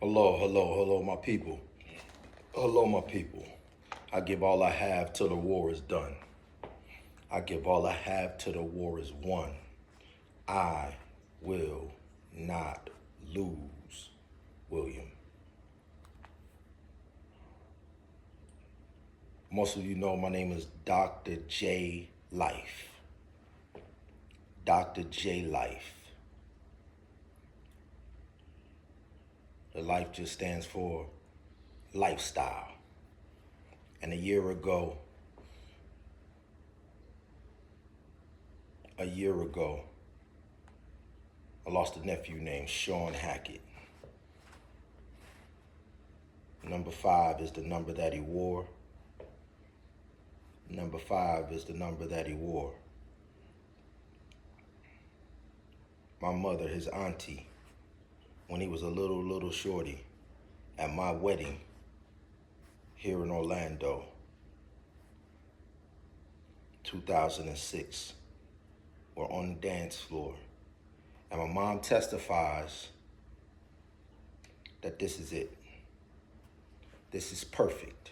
Hello, hello, hello, my people. Hello, my people. I give all I have till the war is done. I give all I have till the war is won. I will not lose, William. Most of you know my name is Dr. J Life. Dr. J Life. The life just stands for lifestyle. And a year ago, I lost a nephew named Sean Hackett. Number 5 is the number that he wore. Number 5 is the number that he wore. My mother, his auntie, when he was a little shorty, at my wedding here in Orlando, 2006, we're on the dance floor. And my mom testifies that this is it. This is perfect.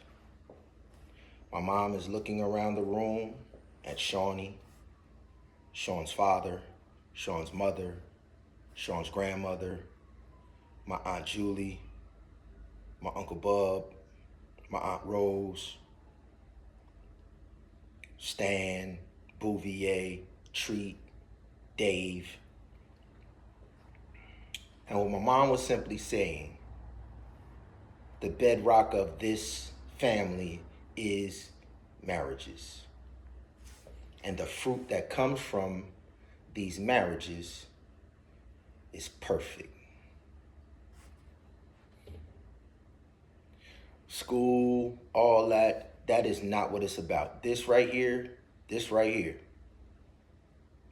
My mom is looking around the room at Shawnee, Sean's father, Sean's mother, Sean's grandmother, my Aunt Julie, my Uncle Bub, my Aunt Rose, Stan, Bouvier, Treat, Dave. And what my mom was simply saying, the bedrock of this family is marriages. And the fruit that comes from these marriages is perfect. School, all that is not what it's about. This right here,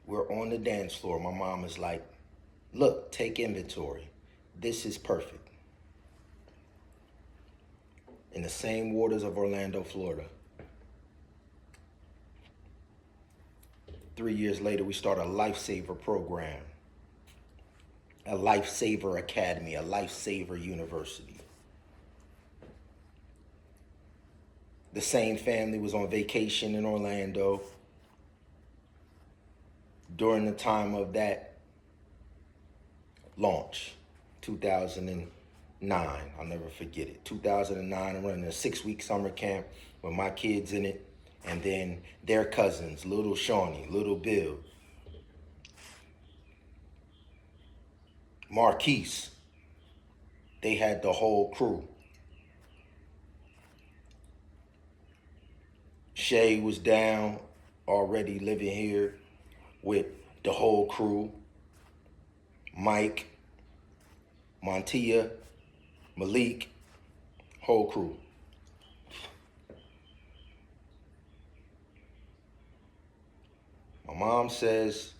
we're on the dance floor. My mom is like, look, take inventory. This is perfect. In the same waters of Orlando, Florida. 3 years later, we start a Lifesaver program, a Lifesaver Academy, a Lifesaver University. The same family was on vacation in Orlando during the time of that launch, 2009. I'll never forget it. 2009, I'm running a 6-week summer camp with my kids in it, and then their cousins, little Shawnee, little Bill, Marquise. They had the whole crew. Shay was down, already living here with the whole crew. Mike, Montia, Malik, whole crew. My mom says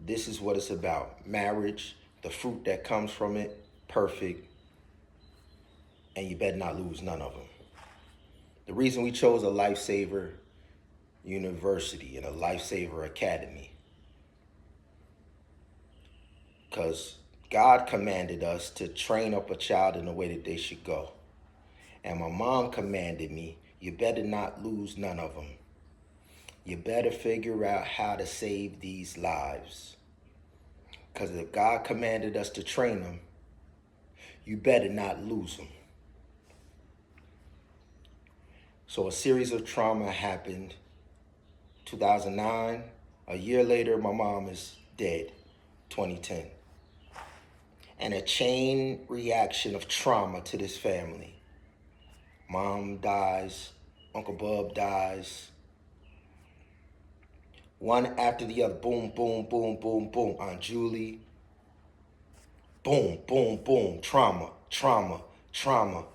this is what it's about. Marriage, the fruit that comes from it, perfect, and you better not lose none of them. The reason we chose a Lifesaver University and a Lifesaver Academy, because God commanded us to train up a child in the way that they should go. And my mom commanded me, you better not lose none of them. You better figure out how to save these lives. Because if God commanded us to train them, you better not lose them. So a series of trauma happened. 2009, a year later, my mom is dead, 2010. And a chain reaction of trauma to this family. Mom dies, Uncle Bub dies. One after the other, boom, boom, boom, boom, boom. Aunt Julie, boom, boom, boom, trauma, trauma, trauma.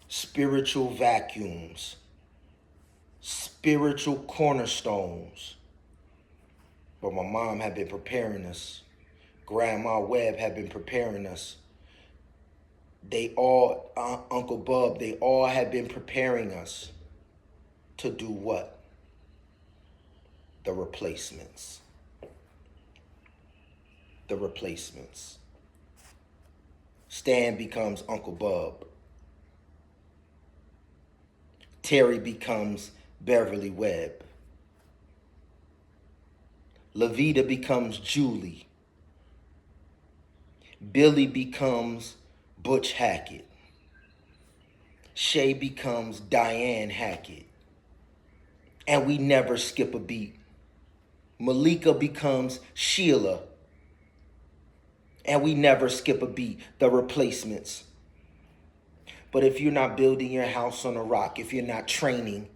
Spiritual vacuums, spiritual cornerstones. But my mom had been preparing us. Grandma Webb had been preparing us. They all, Uncle Bub, they all had been preparing us to do what? The replacements. The replacements. Stan becomes Uncle Bub. Terry becomes Beverly Webb. Lavita becomes Julie. Billy becomes Butch Hackett. Shay becomes Diane Hackett. And we never skip a beat. Malika becomes Sheila. And we never skip a beat. The Replacements. But if you're not building your house on a rock, if you're not training,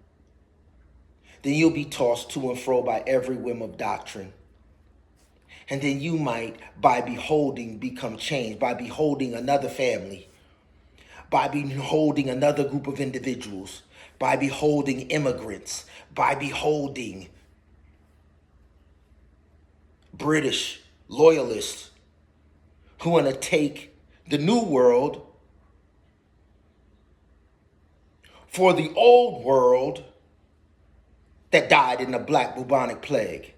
then you'll be tossed to and fro by every whim of doctrine. And then you might, by beholding, become changed, by beholding another family, by beholding another group of individuals, by beholding immigrants, by beholding British loyalists who want to take the new world for the old world that died in the Black bubonic plague.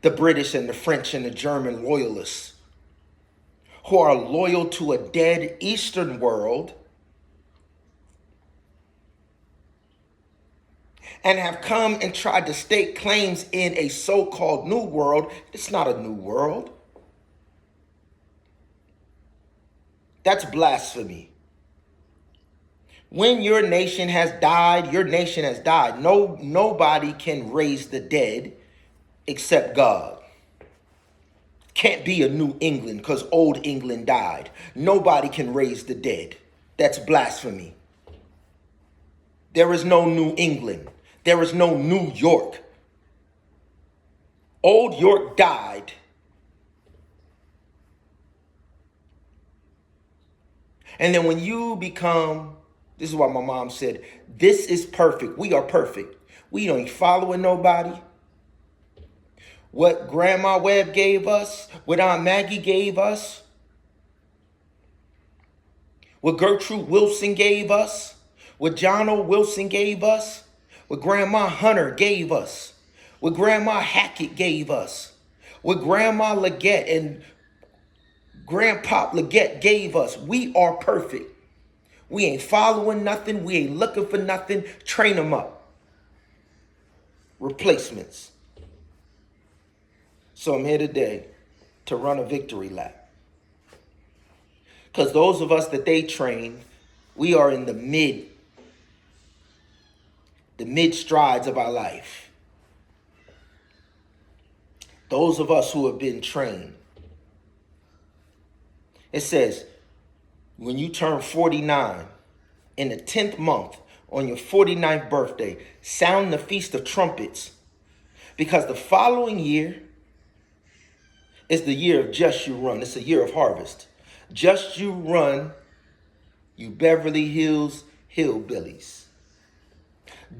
The British and the French and the German loyalists who are loyal to a dead Eastern world and have come and tried to stake claims in a so-called new world. It's not a new world. That's blasphemy. When your nation has died, your nation has died. Nobody can raise the dead except God. Can't be a New England because old England died. Nobody can raise the dead. That's blasphemy. There is no New England. There is no New York. Old York died. And then when you become, this is why my mom said, this is perfect. We are perfect. We ain't following nobody. What Grandma Webb gave us, what Aunt Maggie gave us, what Gertrude Wilson gave us, what John O. Wilson gave us, what Grandma Hunter gave us, what Grandma Hackett gave us, what Grandma Leggett and Grandpop Leggett gave us. We are perfect. We ain't following nothing. We ain't looking for nothing. Train them up. Replacements. So I'm here today to run a victory lap. Because those of us that they train, we are in the mid strides of our life. Those of us who have been trained. It says, when you turn 49 in the 10th month on your 49th birthday, sound the Feast of Trumpets, because the following year is the year of Just You Run. It's a year of harvest. Just You Run, you Beverly Hills hillbillies.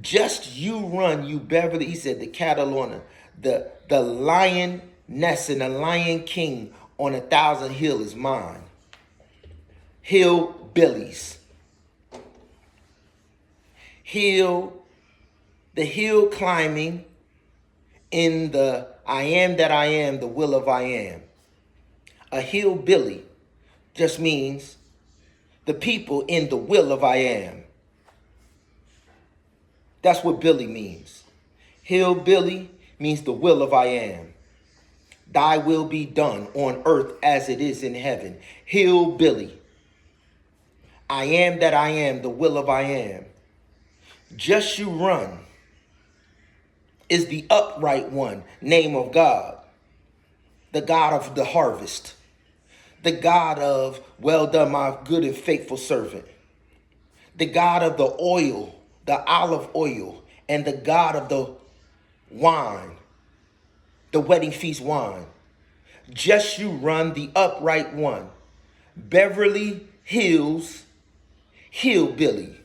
Just you run, you Beverly, he said, the Catalona, the lioness and the lion king on 1,000 Hill is mine. Hillbillies. The hill climbing in the I am that I am, the will of I am. A hillbilly just means the people in the will of I am. That's what Billy means. Hillbilly means the will of I am. Thy will be done on earth as it is in heaven. Hillbilly. I am that I am, the will of I am. Just You Run is the upright one, name of God. The God of the harvest. The God of, well done, my good and faithful servant. The God of the oil, the olive oil, and the God of the wine, the wedding feast wine. Just You Run, the upright one. Beverly Hills hillbilly.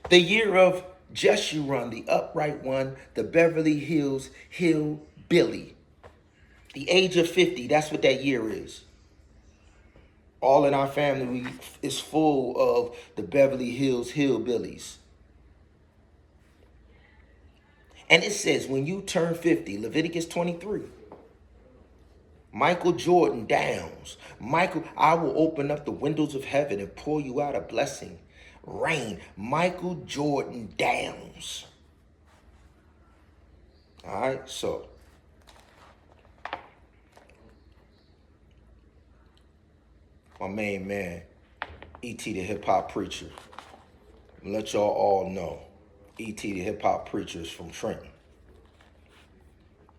The year of Just You Run, the upright one, the Beverly Hills hillbilly. The age of 50, that's what that year is. All in our family is full of the Beverly Hills hillbillies. And it says when you turn 50, Leviticus 23, Michael Jordan Downs. Michael, I will open up the windows of heaven and pour you out a blessing. Rain. Michael Jordan Downs. All right, so my main man, E.T. the hip hop preacher. Let y'all all know, E.T. the hip hop preacher is from Trenton.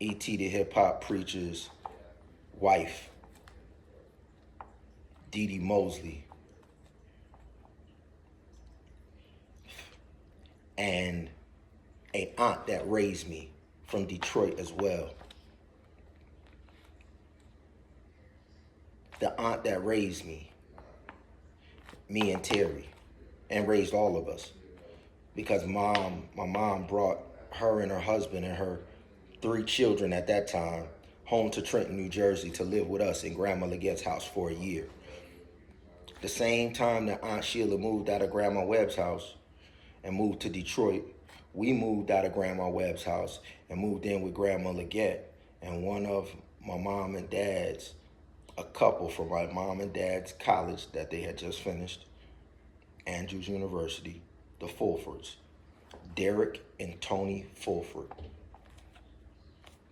E.T. the hip hop preacher's wife, Dee Dee Mosley, and a aunt that raised me from Detroit as well. The aunt that raised me and Terry, and raised all of us. Because my mom brought her and her husband and her 3 children at that time home to Trenton, New Jersey to live with us in Grandma Legette's house for a year. The same time that Aunt Sheila moved out of Grandma Webb's house and moved to Detroit, we moved out of Grandma Webb's house and moved in with Grandma Legette and one of my mom and dad's, a couple from my mom and dad's college that they had just finished, Andrews University, the Fulfords, Derek and Tony Fulford.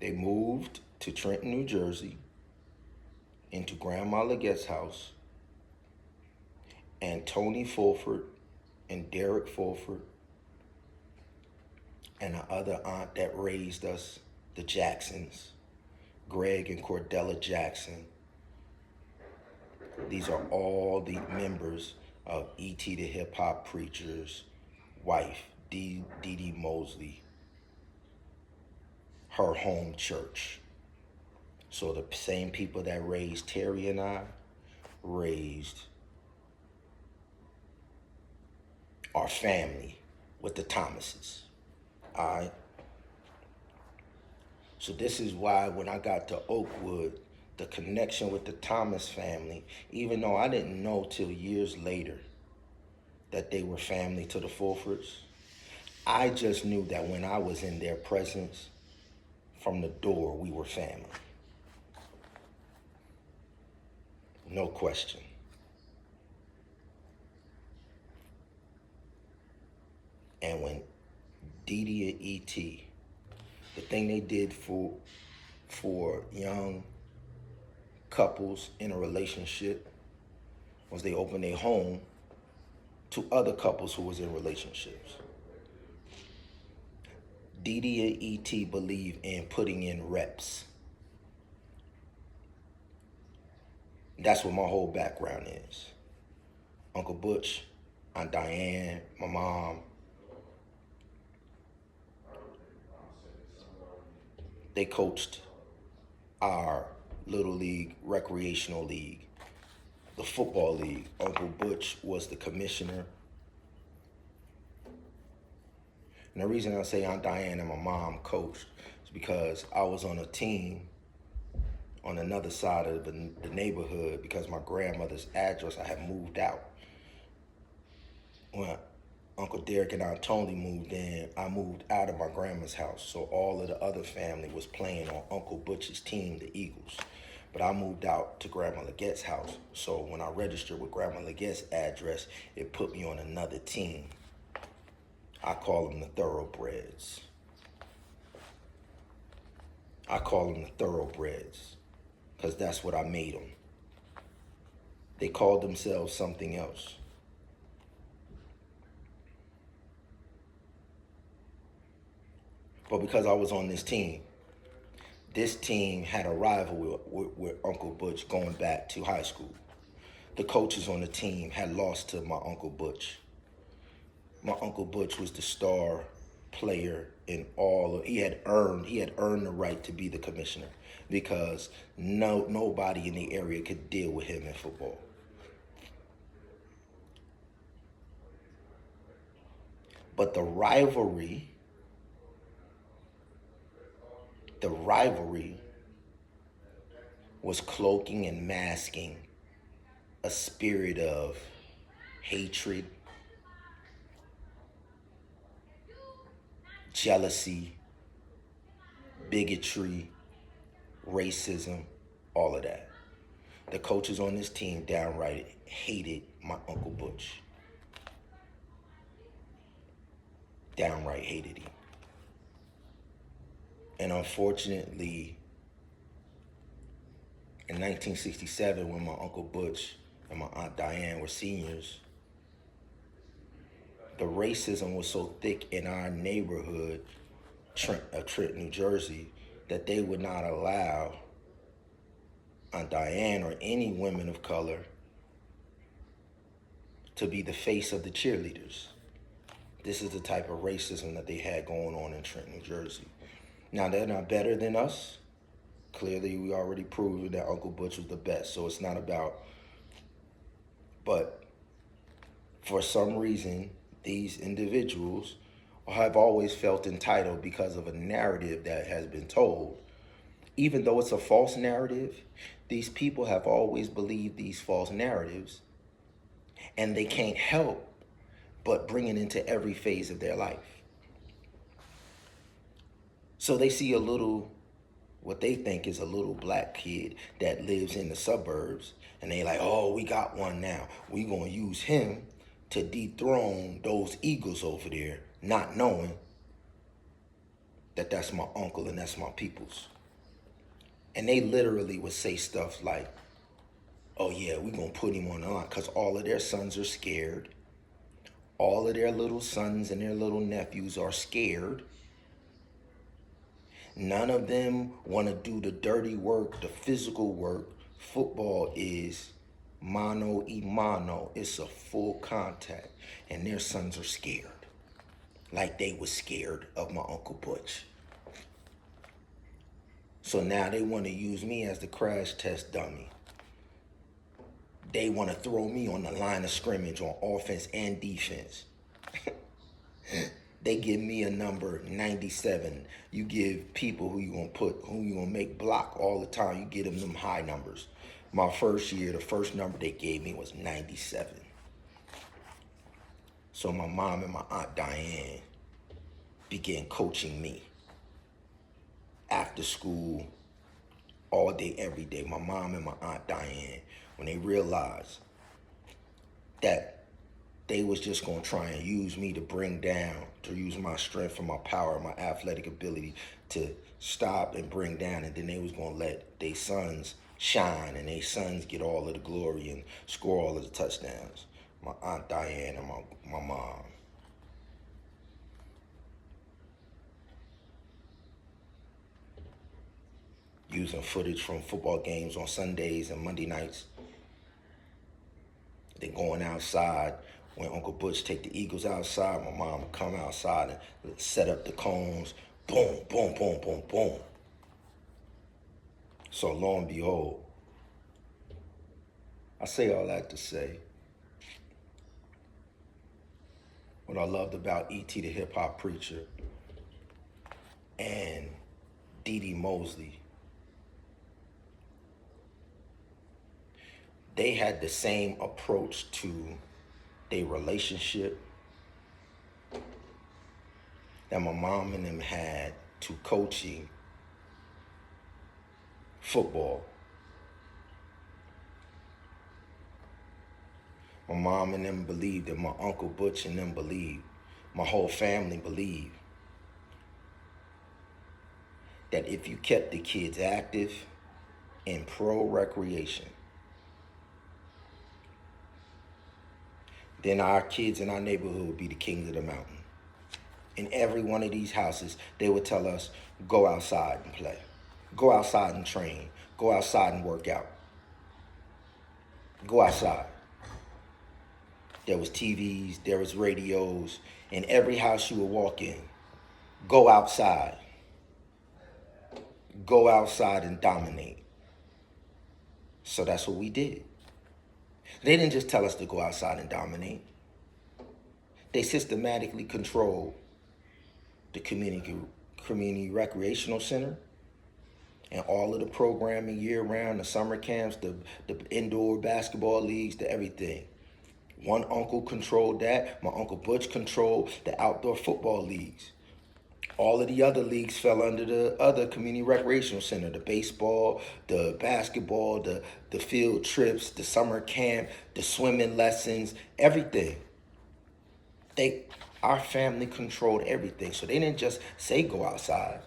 They moved to Trenton, New Jersey, into Grandma Legette's house, and Tony Fulford and Derek Fulford and the other aunt that raised us, the Jacksons, Greg and Cordella Jackson. These are all the members of E.T. the hip hop preacher's wife, Dee Dee Mosley, her home church. So the same people that raised Terry and I raised our family with the Thomases. All right. So this is why when I got to Oakwood, the connection with the Thomas family, even though I didn't know till years later that they were family to the Fulfords, I just knew that when I was in their presence, from the door, we were family. No question. And when Dee Dee and E.T., the thing they did for young couples in a relationship was they opened their home to other couples who was in relationships. Dee Dee and E.T. believe in putting in reps. That's what my whole background is. Uncle Butch, Aunt Diane, my mom. They coached our Little League, Recreational League, the Football League. Uncle Butch was the commissioner. And the reason I say Aunt Diane and my mom coached is because I was on a team on another side of the neighborhood because my grandmother's address, I had moved out. When Uncle Derek and Aunt Tony moved in, I moved out of my grandma's house. So all of the other family was playing on Uncle Butch's team, the Eagles. But I moved out to Grandma Legette's house. So when I registered with Grandma Legette's address, it put me on another team. I call them the Thoroughbreds. I call them the Thoroughbreds because that's what I made them. They called themselves something else. But because I was on this team had a rival with Uncle Butch going back to high school. The coaches on the team had lost to my Uncle Butch. My Uncle Butch was the star player in all of, he had earned the right to be the commissioner because nobody in the area could deal with him in football. But the rivalry was cloaking and masking a spirit of hatred, jealousy, bigotry, racism, All of that. The coaches on this team downright hated my Uncle Butch. Downright hated him. And unfortunately, in 1967, when my Uncle Butch and my Aunt Diane were seniors, the racism was so thick in our neighborhood, Trenton, New Jersey, that they would not allow Aunt Diane or any women of color to be the face of the cheerleaders. This is the type of racism that they had going on in Trenton, New Jersey. Now, they're not better than us. Clearly, we already proved that Uncle Butch was the best, so it's not about, but for some reason, these individuals have always felt entitled because of a narrative that has been told. Even though it's a false narrative, these people have always believed these false narratives, and they can't help but bring it into every phase of their life. So they see a little, what they think is a little black kid that lives in the suburbs, and they like, oh, we got one now. We gonna use him to dethrone those eagles over there, not knowing that that's my uncle and that's my peoples. And they literally would say stuff like, oh yeah, we gonna put him on the line, because all of their sons are scared. All of their little sons and their little nephews are scared. None of them want to do the dirty work, the physical work. Football is mano y mano. It's a full contact. And their sons are scared. Like they were scared of my Uncle Butch. So now they want to use me as the crash test dummy. They want to throw me on the line of scrimmage on offense and defense. They give me a number 97. You give people who you gonna make block all the time, you get them high numbers. My first year, the first number they gave me was 97. So my mom and my Aunt Diane began coaching me. After school, all day, every day. My mom and my Aunt Diane, when they realized that they was just gonna try and use me to use my strength and my power, my athletic ability to stop and bring down, and then they was gonna let their sons shine and their sons get all of the glory and score all of the touchdowns. My Aunt Diane and my mom. Using footage from football games on Sundays and Monday nights. Then going outside. When Uncle Butch take the Eagles outside, my mom would come outside and set up the cones. Boom, boom, boom, boom, boom. So lo and behold, I say all that to say, what I loved about E.T. the Hip Hop Preacher and Dee Dee Mosley, they had the same approach to their relationship that my mom and them had to coaching football. My mom and them believed, and my Uncle Butch and them believed, my whole family believed, that if you kept the kids active in pro recreation, then our kids in our neighborhood would be the kings of the mountain. In every one of these houses, they would tell us, go outside and play. Go outside and train. Go outside and work out. Go outside. There was TVs, there was radios. In every house you would walk in, go outside. Go outside and dominate. So that's what we did. They didn't just tell us to go outside and dominate. They systematically controlled the community recreational center and all of the programming year round, the summer camps, the indoor basketball leagues, the everything. One uncle controlled that. My Uncle Butch controlled the outdoor football leagues. All of the other leagues fell under the other community recreational center, the baseball, the basketball, the field trips, the summer camp, the swimming lessons, everything. Our family controlled everything. So they didn't just say go outside.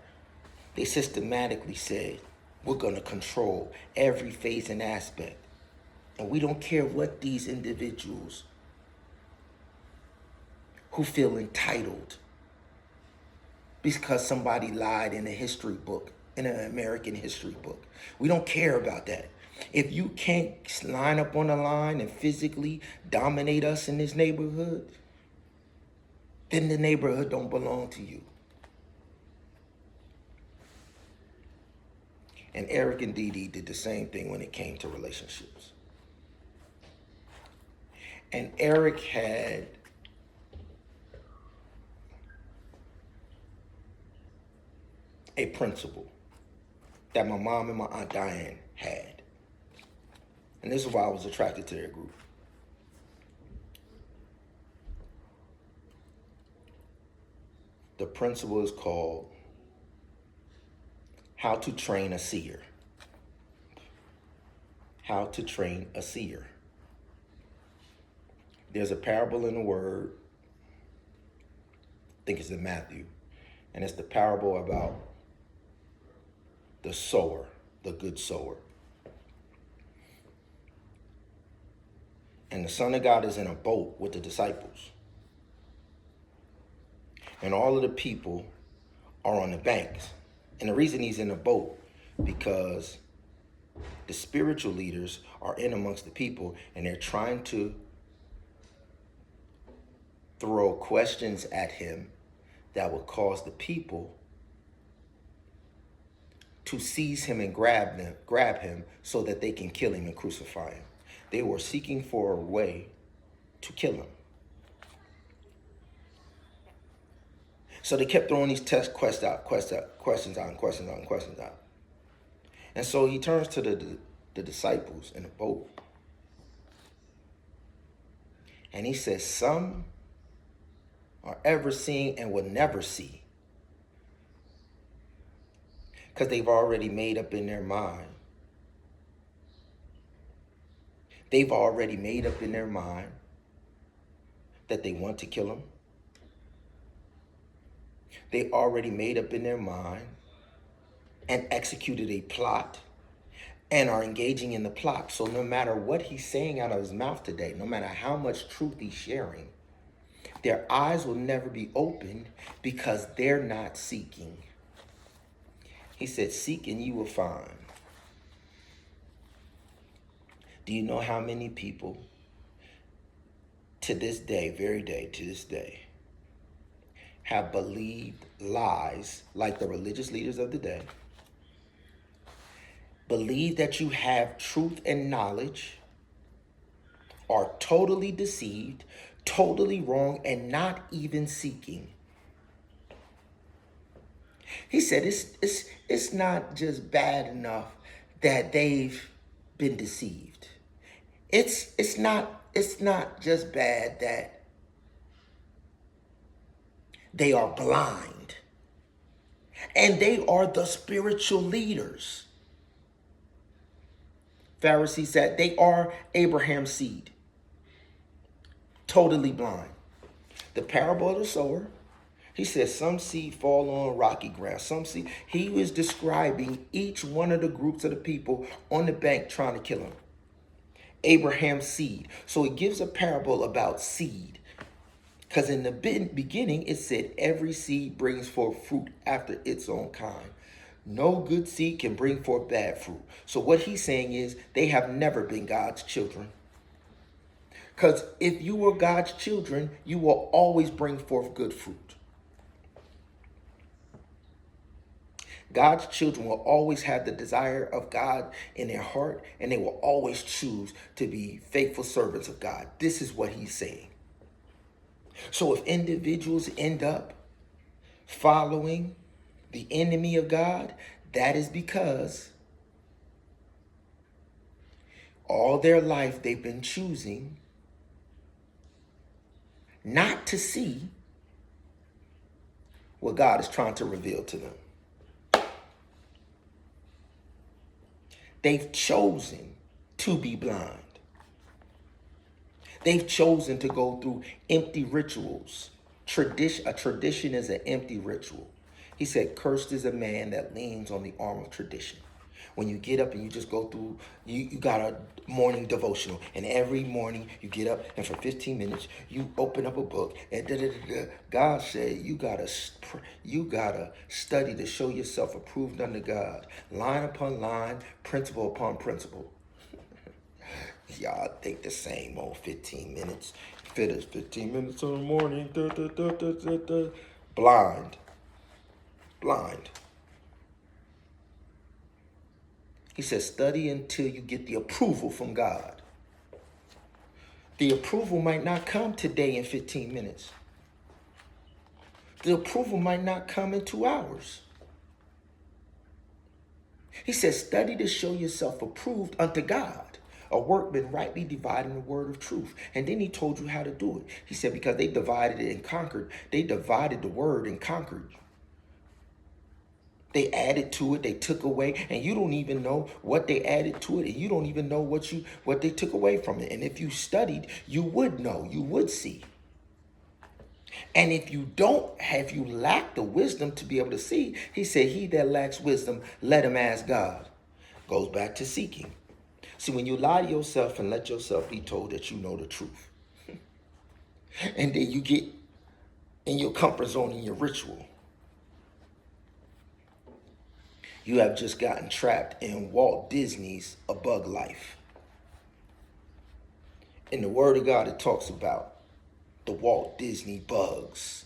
They systematically said, we're going to control every phase and aspect. And we don't care what these individuals who feel entitled because somebody lied in a history book, in an American history book. We don't care about that. If you can't line up on the line and physically dominate us in this neighborhood, then the neighborhood don't belong to you. And Eric and Dee Dee did the same thing when it came to relationships. And Eric had a principle that my mom and my Aunt Diane had. And this is why I was attracted to their group. The principle is called How to Train a Seer. How to Train a Seer. There's a parable in the Word, I think it's in Matthew, and it's the parable about the sower, the good sower. And the Son of God is in a boat with the disciples. And all of the people are on the banks. And the reason he's in a boat, because the spiritual leaders are in amongst the people and they're trying to throw questions at him that would cause the people to seize him and grab him so that they can kill him and crucify him. They were seeking for a way to kill him. So they kept throwing these questions out. And so he turns to the disciples in the boat. And he says, some are ever seeing and will never see. Because they've already made up in their mind. They've already made up in their mind that they want to kill him. They already made up in their mind and executed a plot and are engaging in the plot. So no matter what he's saying out of his mouth today, no matter how much truth he's sharing, their eyes will never be opened because they're not seeking. He said, seek and you will find. Do you know how many people to this day, to this day, have believed lies like the religious leaders of the day, believe that you have truth and knowledge, are totally deceived, totally wrong, and not even seeking? He said it's not just bad enough that they've been deceived. It's not just bad that they are blind. And they are the spiritual leaders. Pharisees said they are Abraham's seed. Totally blind. The parable of the sower, he says some seed fall on rocky ground. Some seed. He was describing each one of the groups of the people on the bank trying to kill him. Abraham's seed. So it gives a parable about seed. Because in the beginning, it said every seed brings forth fruit after its own kind. No good seed can bring forth bad fruit. So what he's saying is they have never been God's children. Because if you were God's children, you will always bring forth good fruit. God's children will always have the desire of God in their heart, and they will always choose to be faithful servants of God. This is what he's saying. So if individuals end up following the enemy of God, that is because all their life they've been choosing not to see what God is trying to reveal to them. They've chosen to be blind. They've chosen to go through empty rituals. A tradition is an empty ritual. He said, cursed is a man that leans on the arm of tradition. When you get up and you just go through, you got a morning devotional. And every morning you get up and for 15 minutes, you open up a book. And God said, you gotta study to show yourself approved unto God. Line upon line, principle upon principle. Y'all think the same old 15 minutes. Fit us 15 minutes in the morning. Blind. He says, study until you get the approval from God. The approval might not come today in 15 minutes. The approval might not come in 2 hours. He says, study to show yourself approved unto God. A workman rightly dividing the word of truth. And then he told you how to do it. He said, because they divided it and conquered. They divided the word and conquered. They added to it, they took away, and you don't even know what they added to it, and you don't even know what they took away from it. And if you studied, you would know, you would see. And if you lack the wisdom to be able to see, he said, he that lacks wisdom, let him ask God. Goes back to seeking. See, when you lie to yourself and let yourself be told that you know the truth, and then you get in your comfort zone in your ritual, you have just gotten trapped in Walt Disney's A Bug Life. In the Word of God, it talks about the Walt Disney bugs: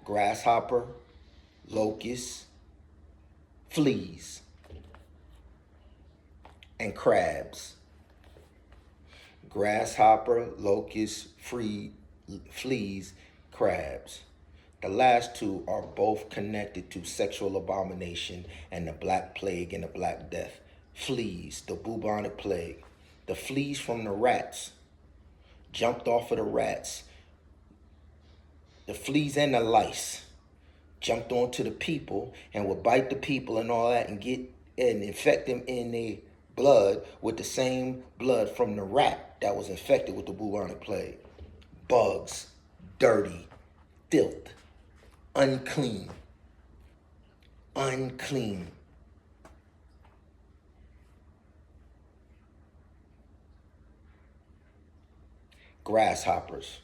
grasshopper, locust, fleas, and crabs. Grasshopper, locust, fleas, crabs. The last two are both connected to sexual abomination and the Black Plague and the Black Death. Fleas, the bubonic plague. The fleas from the rats jumped off of the rats. The fleas and the lice jumped onto the people and would bite the people and all that and infect them in their blood with the same blood from the rat that was infected with the bubonic plague. Bugs, dirty, filth, unclean. Grasshoppers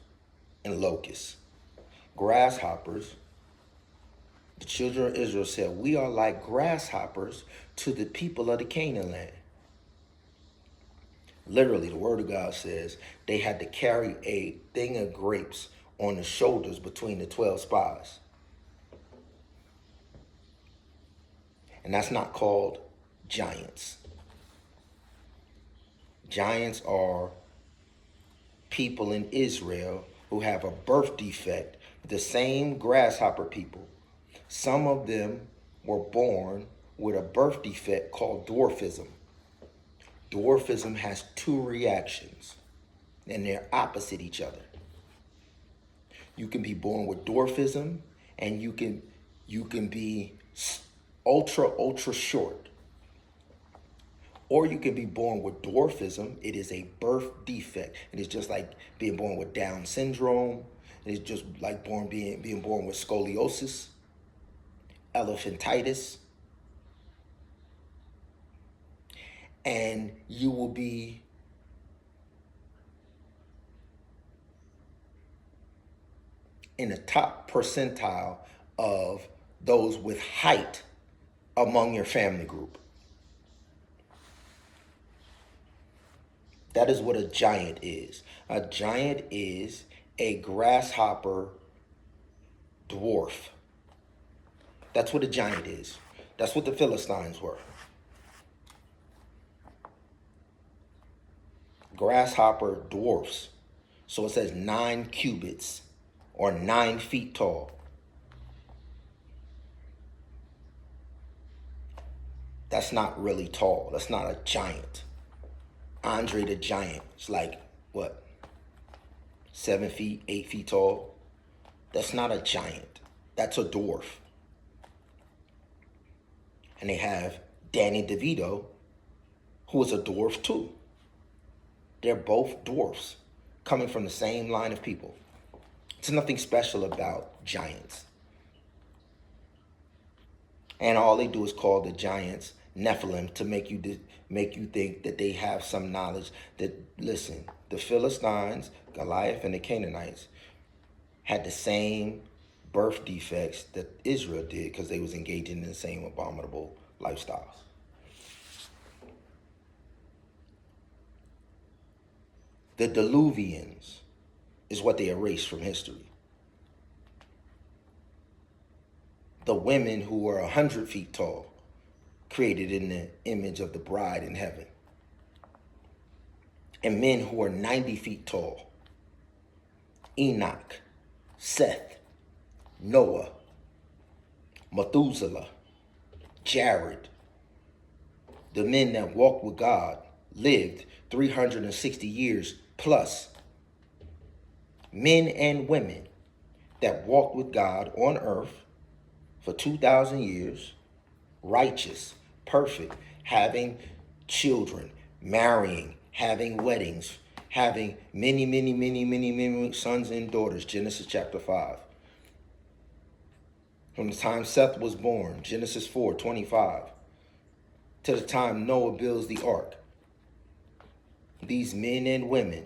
and locusts. Grasshoppers, the children of Israel said, we are like grasshoppers to the people of the Canaan land. Literally, the Word of God says they had to carry a thing of grapes on the shoulders between the 12 spies. And that's not called giants. Giants are people in Israel who have a birth defect, the same grasshopper people. Some of them were born with a birth defect called dwarfism. Dwarfism has 2 reactions, and they're opposite each other. You can be born with dwarfism, and you can be ultra short. Or you can be born with dwarfism. It is a birth defect. It is just like being born with Down syndrome. It is just like being born with scoliosis, elephantitis. And you will be in the top percentile of those with height among your family group. That is what a giant is. A giant is a grasshopper dwarf. That's what a giant is. That's what the Philistines were. Grasshopper dwarfs. So it says 9 cubits or 9 feet tall. That's not really tall. That's not a giant. Andre the Giant is like, what, 7 feet, 8 feet tall? That's not a giant. That's a dwarf. And they have Danny DeVito, who is a dwarf too. They're both dwarfs, coming from the same line of people. It's nothing special about giants. And all they do is call the giants Nephilim to make you think that they have some knowledge. That, listen, the Philistines, Goliath, and the Canaanites had the same birth defects that Israel did because they was engaging in the same abominable lifestyles. The Diluvians is what they erased from history. The women who were 100 feet tall, created in the image of the bride in heaven. And men who are 90 feet tall. Enoch, Seth, Noah, Methuselah, Jared. The men that walked with God lived 360 years plus. Men and women that walked with God on earth for 2,000 years, righteous, perfect, having children, marrying, having weddings, having many sons and daughters, Genesis chapter 5. From the time Seth was born, Genesis 4:25, to the time Noah builds the ark. These men and women,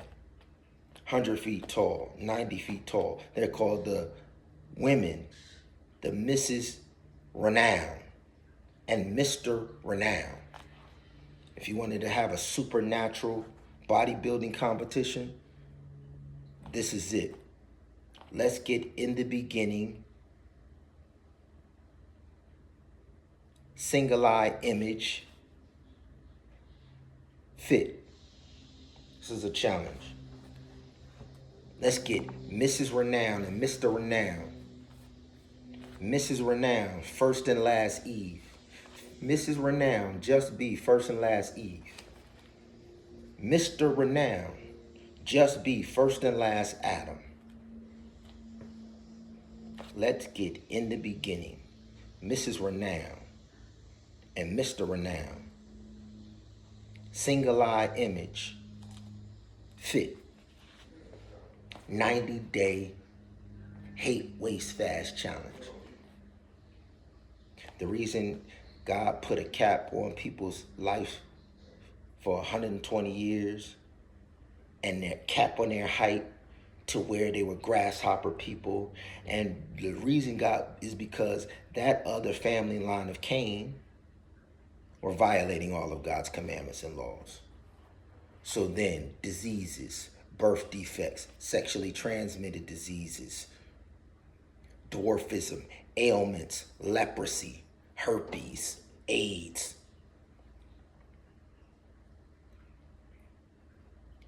100 feet tall, 90 feet tall, they're called the women, the Mrs. Renown and Mr. Renown. If you wanted to have a supernatural bodybuilding competition, this is it. Let's get in the beginning. Single eye image. Fit. This is a challenge. Let's get Mrs. Renown and Mr. Renown. Mrs. Renown, first and last Eve. Mrs. Renown, just be first and last Eve. Mr. Renown, just be first and last Adam. Let's get in the beginning. Mrs. Renown and Mr. Renown. Single eye image. Fit. 90-day hate, waste, fast challenge. The reason God put a cap on people's life for 120 years and their cap on their height to where they were grasshopper people. And the reason God is because that other family line of Cain were violating all of God's commandments and laws. So then diseases, birth defects, sexually transmitted diseases, dwarfism, ailments, leprosy, herpes, AIDS,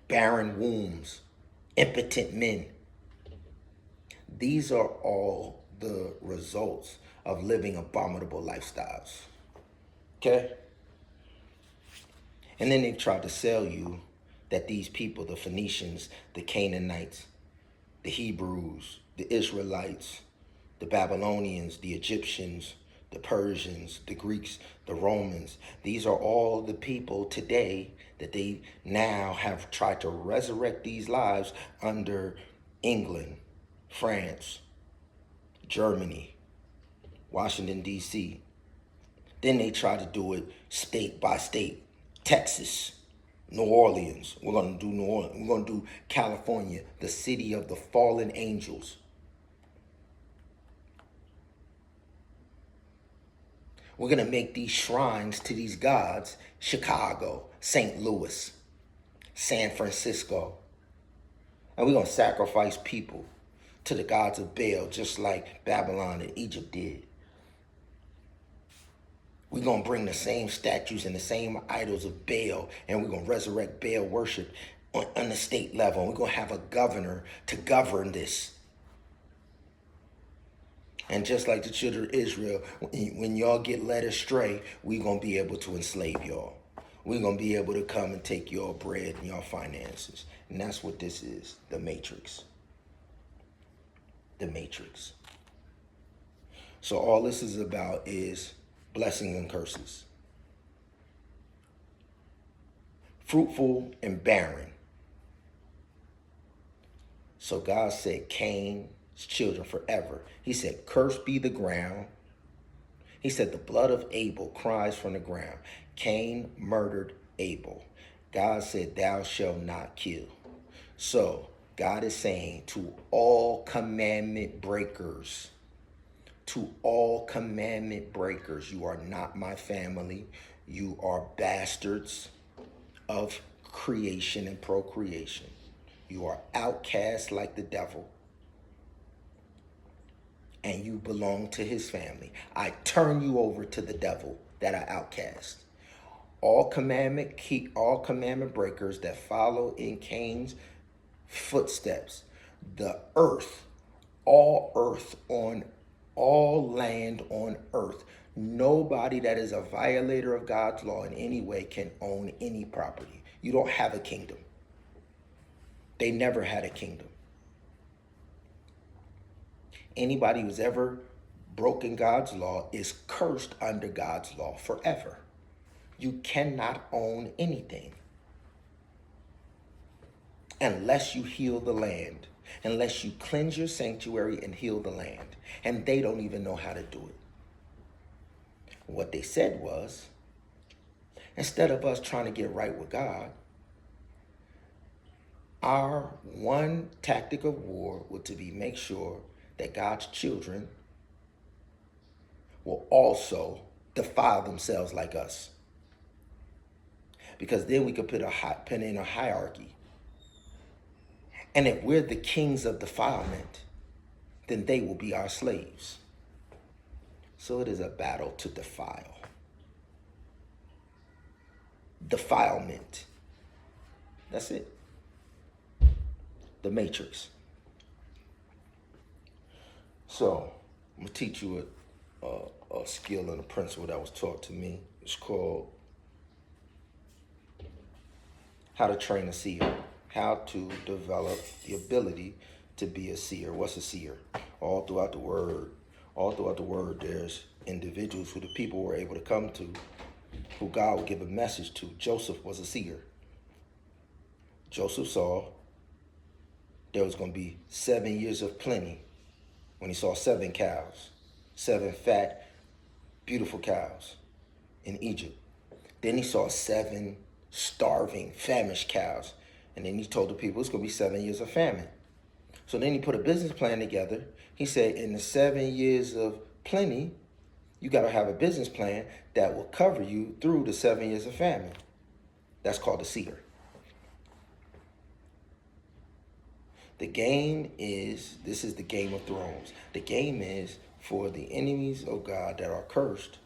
barren wombs, impotent men. These are all the results of living abominable lifestyles. Okay? And then they tried to sell you that these people, the Phoenicians, the Canaanites, the Hebrews, the Israelites, the Babylonians, the Egyptians, the Persians, the Greeks, the Romans, these are all the people today that they now have tried to resurrect these lives under England, France, Germany, Washington, D.C. Then they try to do it state by state. Texas, New Orleans. We're going to do New Orleans. We're going to do California, the city of the fallen angels. We're going to make these shrines to these gods, Chicago, St. Louis, San Francisco. And we're going to sacrifice people to the gods of Baal, just like Babylon and Egypt did. We're going to bring the same statues and the same idols of Baal, and we're going to resurrect Baal worship on the state level. And we're going to have a governor to govern this. And just like the children of Israel, when y'all get led astray, we're going to be able to enslave y'all. We're going to be able to come and take your bread and your finances. And that's what this is, the Matrix. The Matrix. So all this is about is blessings and curses. Fruitful and barren. So God said Cain's children forever. He said, cursed be the ground. He said, the blood of Abel cries from the ground. Cain murdered Abel. God said, thou shalt not kill. So God is saying to all commandment breakers, you are not my family. You are bastards of creation and procreation. You are outcast like the devil. And you belong to his family. I turn you over to the devil that are outcast. All commandment breakers that follow in Cain's footsteps, the earth, all land on earth. Nobody that is a violator of God's law in any way can own any property. You don't have a kingdom. They never had a kingdom. Anybody who's ever broken God's law is cursed under God's law forever. You cannot own anything unless you heal the land, unless you cleanse your sanctuary and heal the land. And they don't even know how to do it. What they said was, instead of us trying to get right with God, our one tactic of war would to be make sure that God's children will also defile themselves like us. Because then we could put pin in a hierarchy. And if we're the kings of defilement, then they will be our slaves. So it is a battle to defile. Defilement. That's it. The Matrix. So I'm going to teach you a skill and a principle that was taught to me. It's called how to train a seer. How to develop the ability to be a seer. What's a seer? All throughout the word, there's individuals who the people were able to come to, who God would give a message to. Joseph was a seer. Joseph saw there was going to be 7 years of plenty when he saw 7 cows, 7 fat, beautiful cows in Egypt. Then he saw 7 starving, famished cows. And then he told the people it's going to be 7 years of famine. So then he put a business plan together. He said, in the 7 years of plenty, you got to have a business plan that will cover you through the 7 years of famine. That's called a seer. The game is, this is the Game of Thrones. The game is for the enemies of God that are cursed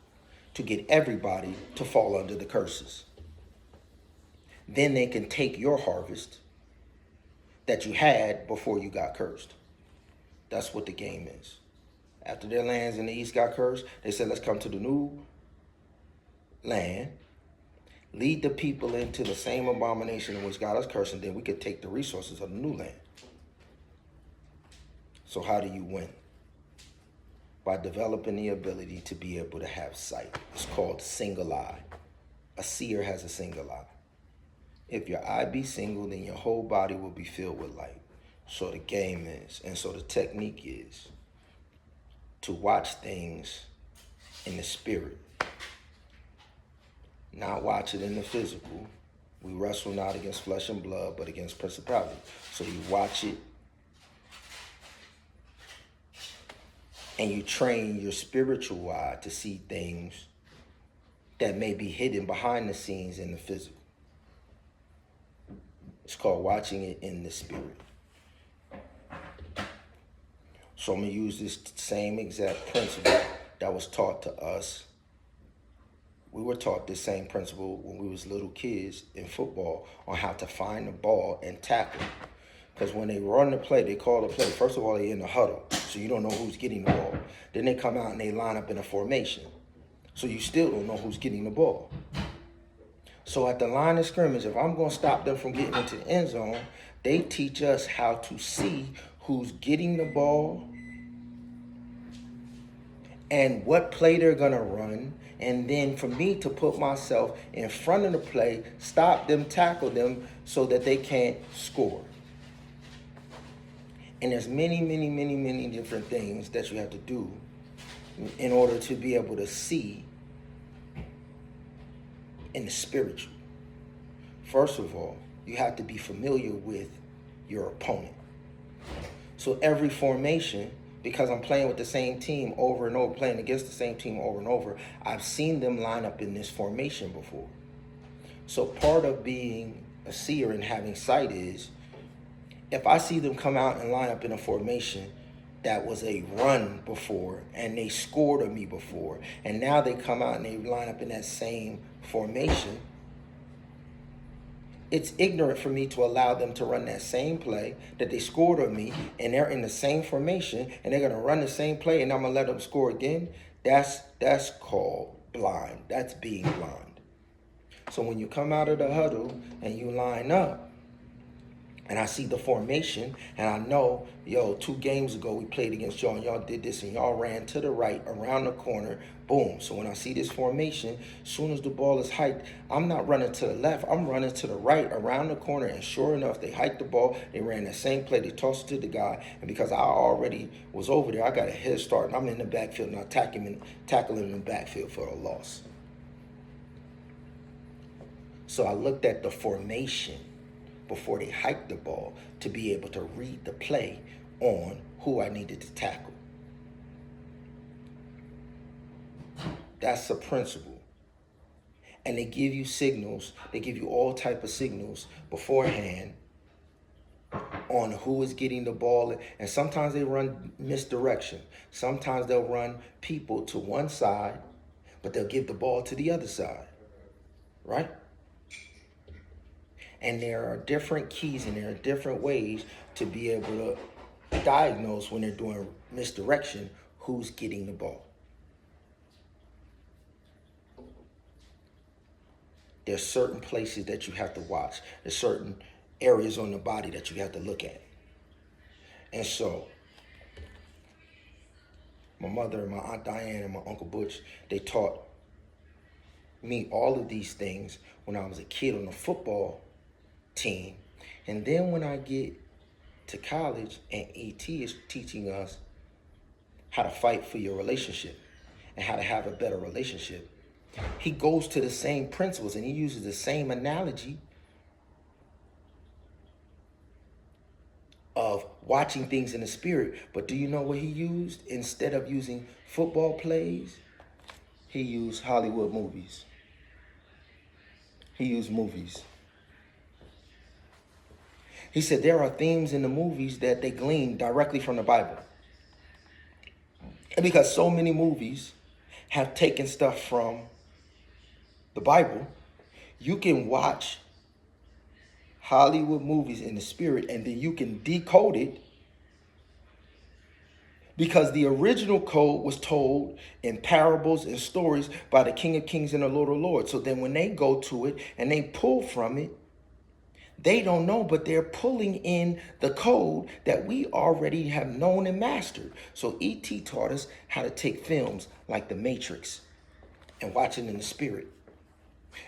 to get everybody to fall under the curses. Then they can take your harvest that you had before you got cursed. That's what the game is. After their lands in the east got cursed, they said, let's come to the new land, lead the people into the same abomination in which God is cursed, and then we could take the resources of the new land. So how do you win? By developing the ability to be able to have sight. It's called single eye. A seer has a single eye. If your eye be single, then your whole body will be filled with light. So the game is, and so the technique is to watch things in the spirit, not watch it in the physical. We wrestle not against flesh and blood, but against principality. So you watch it and you train your spiritual eye to see things that may be hidden behind the scenes in the physical. It's called watching it in the spirit. So I'm going to use this same exact principle that was taught to us. We were taught this same principle when we was little kids in football on how to find the ball and tackle. Because when they run the play, they call the play. First of all, they're in the huddle, so you don't know who's getting the ball. Then they come out and they line up in a formation. So you still don't know who's getting the ball. So at the line of scrimmage, if I'm going to stop them from getting into the end zone, they teach us how to see who's getting the ball and what play they're going to run. And then for me to put myself in front of the play, stop them, tackle them so that they can't score. And there's many different things that you have to do in order to be able to see in the spiritual. First of all, you have to be familiar with your opponent. So every formation, because I'm playing with the same team over and over, playing against the same team over and over, I've seen them line up in this formation before. So part of being a seer and having sight is, if I see them come out and line up in a formation that was a run before and they scored on me before, and now they come out and they line up in that same formation, it's ignorant for me to allow them to run that same play that they scored on me, and they're in the same formation and they're going to run the same play and I'm going to let them score again. That's called blind. That's being blind. So when you come out of the huddle and you line up, and I see the formation, and I know, 2 games ago we played against y'all, and y'all did this, and y'all ran to the right, around the corner, boom. So when I see this formation, as soon as the ball is hiked, I'm not running to the left, I'm running to the right, around the corner, and sure enough, they hiked the ball, they ran that same play, they tossed it to the guy, and because I already was over there, I got a head start, and I'm in the backfield, and I tackle him in the backfield for a loss. So I looked at the formation before they hiked the ball to be able to read the play on who I needed to tackle. That's a principle. And they give you signals, they give you all type of signals beforehand on who is getting the ball. And sometimes they run misdirection. Sometimes they'll run people to one side, but they'll give the ball to the other side, right? And there are different keys and there are different ways to be able to diagnose when they're doing misdirection who's getting the ball. There's certain places that you have to watch. There's certain areas on the body that you have to look at. And so, my mother and my Aunt Diane and my Uncle Butch, they taught me all of these things when I was a kid on the football team. And then when I get to college and ET is teaching us how to fight for your relationship and how to have a better relationship, he goes to the same principles and he uses the same analogy of watching things in the spirit. But do you know what he used? Instead of using football plays, he used Hollywood movies. He used movies. He said there are themes in the movies that they glean directly from the Bible. And because so many movies have taken stuff from the Bible, you can watch Hollywood movies in the spirit and then you can decode it, because the original code was told in parables and stories by the King of Kings and the Lord of Lords. So then when they go to it and they pull from it, they don't know, but they're pulling in the code that we already have known and mastered. So E.T. taught us how to take films like The Matrix and watch it in the spirit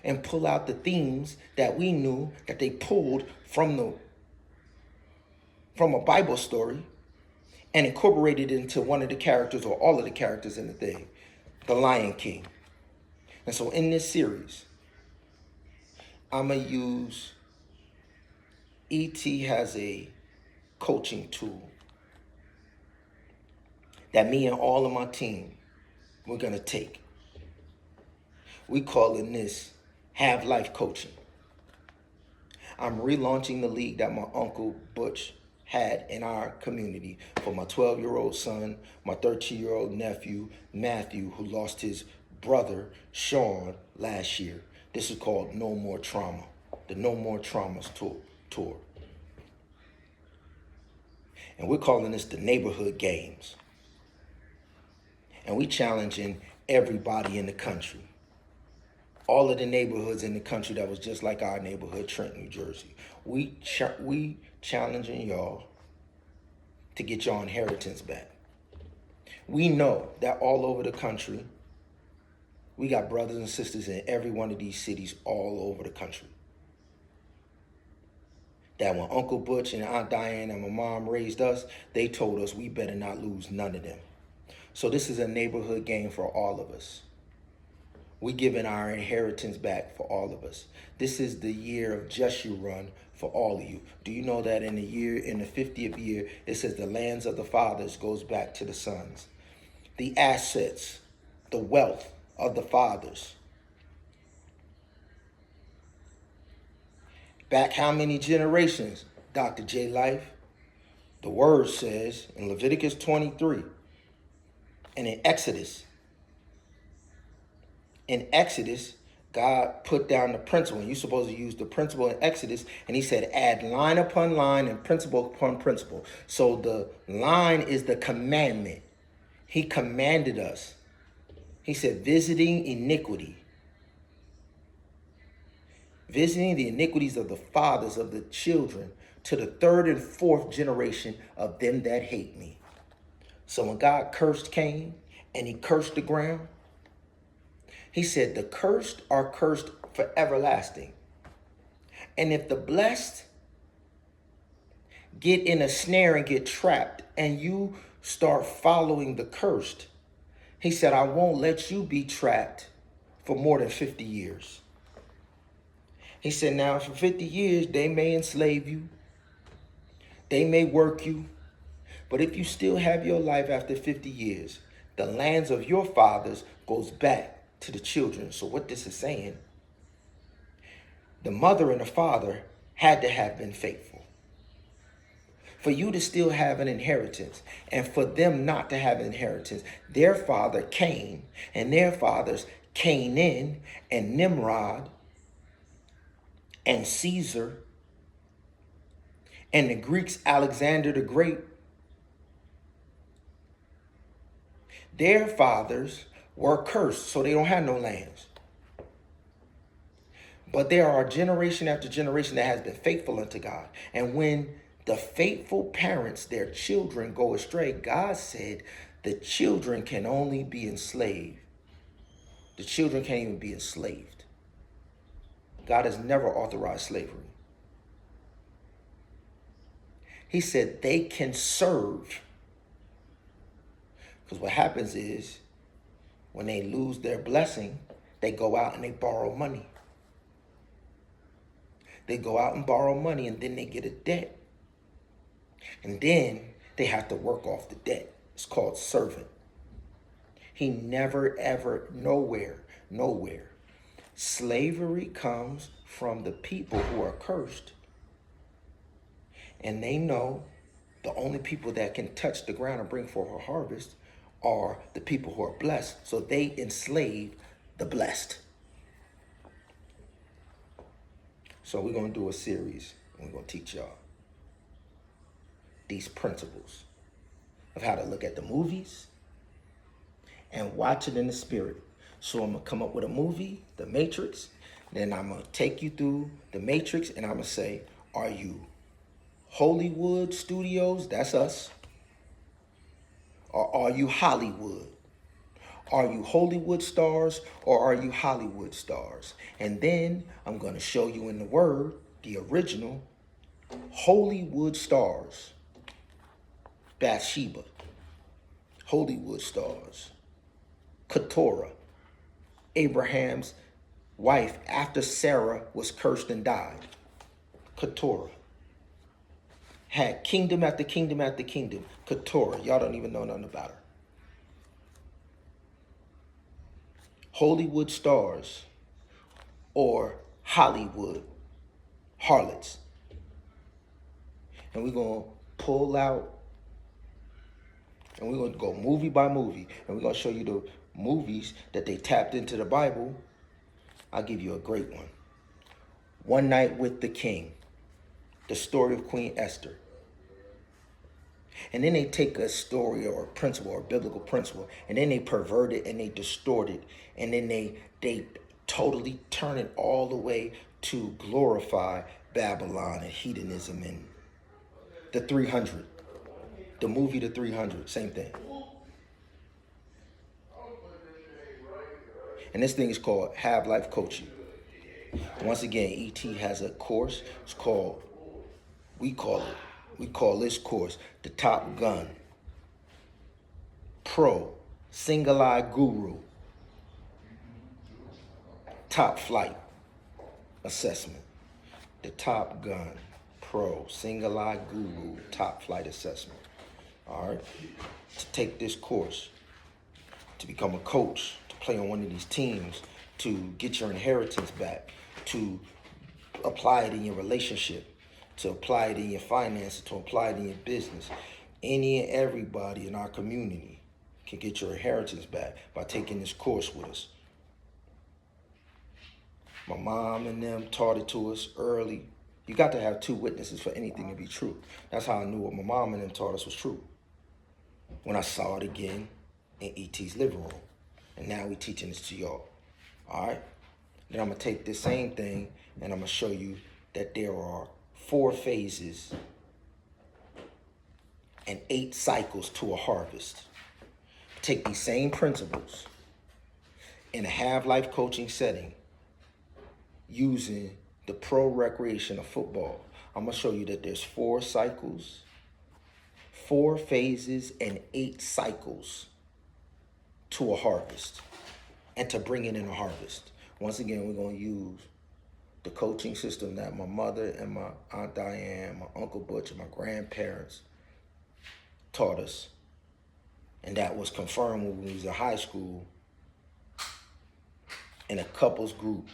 and pull out the themes that we knew that they pulled from a Bible story and incorporated it into one of the characters or all of the characters in the thing, the Lion King. And so in this series, I'm going to use E.T. has a coaching tool that me and all of my team, we're going to take. We calling this Have Life Coaching. I'm relaunching the league that my Uncle Butch had in our community for my 12-year-old son, my 13-year-old nephew, Matthew, who lost his brother, Sean, last year. This is called No More Trauma, the No More Traumas tour. And we're calling this the Neighborhood Games. And we challenging everybody in the country. All of the neighborhoods in the country that was just like our neighborhood, Trenton, New Jersey. We challenging y'all to get your inheritance back. We know that all over the country, we got brothers and sisters in every one of these cities all over the country. That when Uncle Butch and Aunt Diane and my mom raised us, they told us we better not lose none of them. So this is a neighborhood game for all of us. We're giving our inheritance back for all of us. This is the year of Jeshurun for all of you. Do you know that in the 50th year, it says the lands of the fathers goes back to the sons. The assets, the wealth of the fathers. Back how many generations, Dr. J. Life? The word says in Leviticus 23 and in Exodus, God put down the principle, and you're supposed to use the principle in Exodus, and he said, add line upon line and principle upon principle. So the line is the commandment. He commanded us. He said, visiting iniquity. Visiting the iniquities of the fathers of the children to the third and fourth generation of them that hate me. So when God cursed Cain and he cursed the ground, he said the cursed are cursed for everlasting. And if the blessed get in a snare and get trapped and you start following the cursed, he said, I won't let you be trapped for more than 50 years. He said, now for 50 years, they may enslave you. They may work you. But if you still have your life after 50 years, the lands of your fathers goes back to the children. So what this is saying, the mother and the father had to have been faithful. For you to still have an inheritance and for them not to have an inheritance, their father Cain and their fathers Canaan and Nimrod and Caesar and the Greeks Alexander the Great, their fathers were cursed, so they don't have no lands. But there are generation after generation that has been faithful unto God. And when the faithful parents, their children go astray, God said the children can only be enslaved. The children can't even be enslaved. God has never authorized slavery. He said they can serve. Because what happens is, when they lose their blessing, they go out and they borrow money. They go out and borrow money and then they get a debt. And then they have to work off the debt. It's called servant. He never, ever, nowhere. Slavery comes from the people who are cursed. And they know the only people that can touch the ground and bring forth a harvest are the people who are blessed. So they enslave the blessed. So we're going to do a series and we're going to teach y'all these principles of how to look at the movies and watch it in the spirit. So I'm going to come up with a movie, The Matrix. Then I'm going to take you through The Matrix and I'm going to say, are you Hollywood Studios? That's us. Or are you Hollywood? Are you Hollywood stars or are you Hollywood stars? And then I'm going to show you in the word, the original Hollywood stars. Bathsheba, Hollywood stars. Keturah, Abraham's wife after Sarah was cursed and died. Keturah. Had kingdom after kingdom after kingdom. Keturah, y'all don't even know nothing about her. Hollywood stars or Hollywood harlots. And we're going to pull out and we're going to go movie by movie. And we're going to show you the movies that they tapped into the Bible. I'll give you a great one. One Night with the King. The story of Queen Esther. And then they take a story or a principle or a biblical principle and then they pervert it and they distort it. And then they totally turn it all the way to glorify Babylon and hedonism and the 300. The movie The 300, same thing. And this thing is called Have Life Coaching. Once again, ET has a course. It's called, we call this course the Top Gun Pro Single Eye Guru Top Flight Assessment. The Top Gun Pro Single Eye Guru Top Flight Assessment. All right. To take this course, to become a coach, to play on one of these teams, to get your inheritance back, to apply it in your relationship, to apply it in your finances, to apply it in your business. Any and everybody in our community can get your inheritance back by taking this course with us. My mom and them taught it to us early. You got to have two witnesses for anything to be true. That's how I knew what my mom and them taught us was true. When I saw it again in ET's living room. And now we're teaching this to y'all. All right? Then I'm going to take this same thing and I'm going to show you that there are 4 phases and 8 cycles to a harvest. Take these same principles in a Have Life coaching setting using the pro recreation of football. I'm going to show you that there's 4 cycles, 4 phases, and 8 cycles to a harvest and to bring it in a harvest. Once again, we're going to use the coaching system that my mother and my Aunt Diane, my Uncle Butch, and my grandparents taught us. And that was confirmed when we was in high school in a couples group.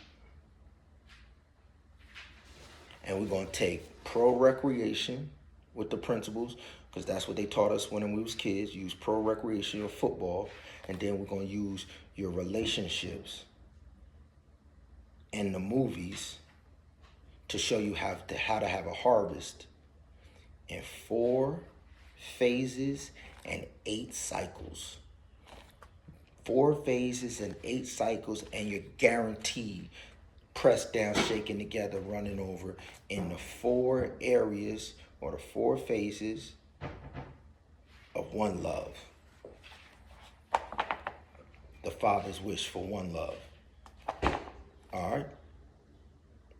And we're going to take pro recreation with the principles, because that's what they taught us when we was kids. Use pro recreation or football. And then we're going to use your relationships and the movies to show you how to have a harvest in 4 phases and 8 cycles. 4 phases and 8 cycles, and you're guaranteed pressed down, shaken together, running over in the 4 areas or the 4 phases of one love. The Father's wish for one love. All right?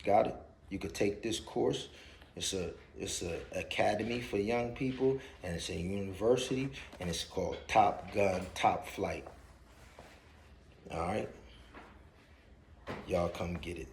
Got it? You could take this course. It's a academy for young people, and it's a university, and it's called Top Gun, Top Flight. All right? Y'all come get it.